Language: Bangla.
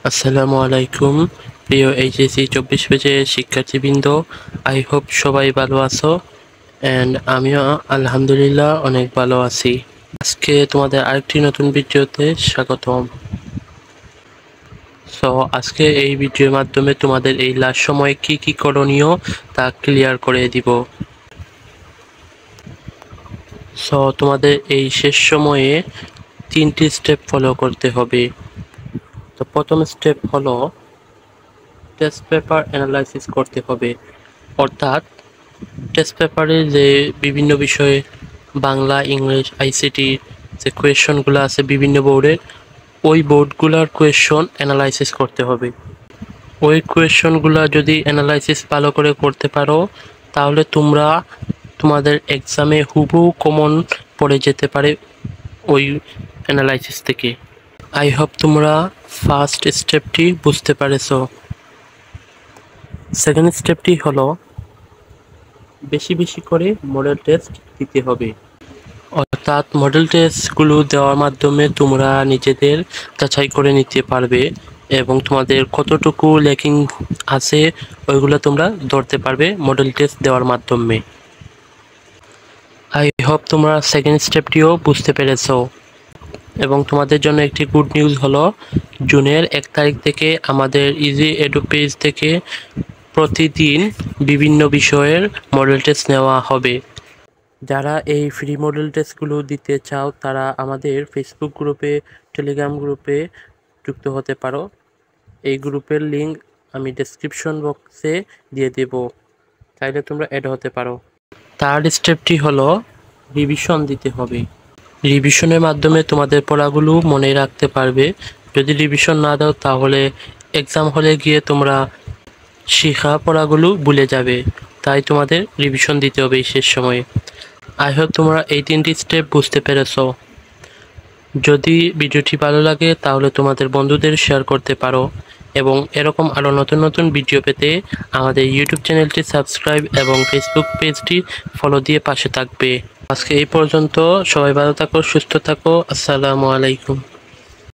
আসসালামু আলাইকুম প্রিয় এইচএসসি 24 পেজের শিক্ষার্থীবৃন্দ, আই হোপ সবাই ভালো আছো অ্যান্ড আমিও আলহামদুলিল্লাহ অনেক ভালো আছি। আজকে তোমাদের আরেকটি নতুন ভিডিওতে স্বাগতম। আজকে এই ভিডিওর মাধ্যমে তোমাদের এই লাস্ট সময়ে কি করণীয় তা ক্লিয়ার করে দিব। তোমাদের এই শেষ সময়ে 3টি স্টেপ ফলো করতে হবে। তো প্রথম স্টেপ হলো টেস্ট পেপার অ্যানালাইসিস করতে হবে, অর্থাৎ টেস্ট পেপারে যে বিভিন্ন বিষয়ে বাংলা, ইংলিশ, আইসিটির যে কোয়েশনগুলো আছে বিভিন্ন বোর্ডের, ওই বোর্ডগুলোর কোয়েশন অ্যানালাইসিস করতে হবে। ওই কোয়েশনগুলো যদি অ্যানালাইসিস ভালো করে করতে পারো তাহলে তোমরা তোমাদের এক্সামে হুবহু কমন পড়ে যেতে পারে ওই অ্যানালাইসিস থেকে। আই হোপ তোমরা ফার্স্ট স্টেপটি বুঝতে পেরেছো। সেকেন্ড স্টেপটি হলো বেশি বেশি করে মডেল টেস্ট দিতে হবে, অর্থাৎ মডেল টেস্টগুলো দেওয়ার মাধ্যমে তোমরা নিজেদের যাচাই করে নিতে পারবে এবং তোমাদের কতটুকু ল্যাকিং আছে ওইগুলো তোমরা ধরতে পারবে মডেল টেস্ট দেওয়ার মাধ্যমে। আই হোপ তোমরা সেকেন্ড স্টেপটিও বুঝতে পেরেছো এবং তোমাদের জন্য একটি গুড নিউজ হলো জুনের 1 তারিখ থেকে আমাদের ইজি এডু পেজ থেকে প্রতিদিন বিভিন্ন বিষয়ের মডেল টেস্ট নেওয়া হবে। যারা এই ফ্রি মডেল টেস্টগুলো দিতে চাও তারা আমাদের ফেসবুক গ্রুপে, টেলিগ্রাম গ্রুপে যুক্ত হতে পারো। এই গ্রুপের লিঙ্ক আমি ডেসক্রিপশন বক্সে দিয়ে দেব, চাইলে তোমরা অ্যাড হতে পারো। থার্ড স্টেপটি হলো রিভিশন দিতে হবে। রিভিশনের মাধ্যমে তোমাদের পড়াগুলো মনে রাখতে পারবে। যদি রিভিশন না দাও তাহলে এক্সাম হলে গিয়ে তোমরা শেখা পড়াগুলো ভুলে যাবে, তাই তোমাদের রিভিশন দিতে হবে এই শেষ সময়ে। আই হোপ তোমরা এই 3টি স্টেপ বুঝতে পেরেছো। যদি ভিডিওটি ভালো লাগে তাহলে তোমাদের বন্ধুদের শেয়ার করতে পারো এবং এরকম আরও নতুন নতুন ভিডিও পেতে আমাদের ইউটিউব চ্যানেলটি সাবস্ক্রাইব এবং ফেসবুক পেজটি ফলো দিয়ে পাশে থাকবে। আজকে এই পর্যন্ত, সবাই ভালো থাকো, সুস্থ থাকো। আসসালামু আলাইকুম।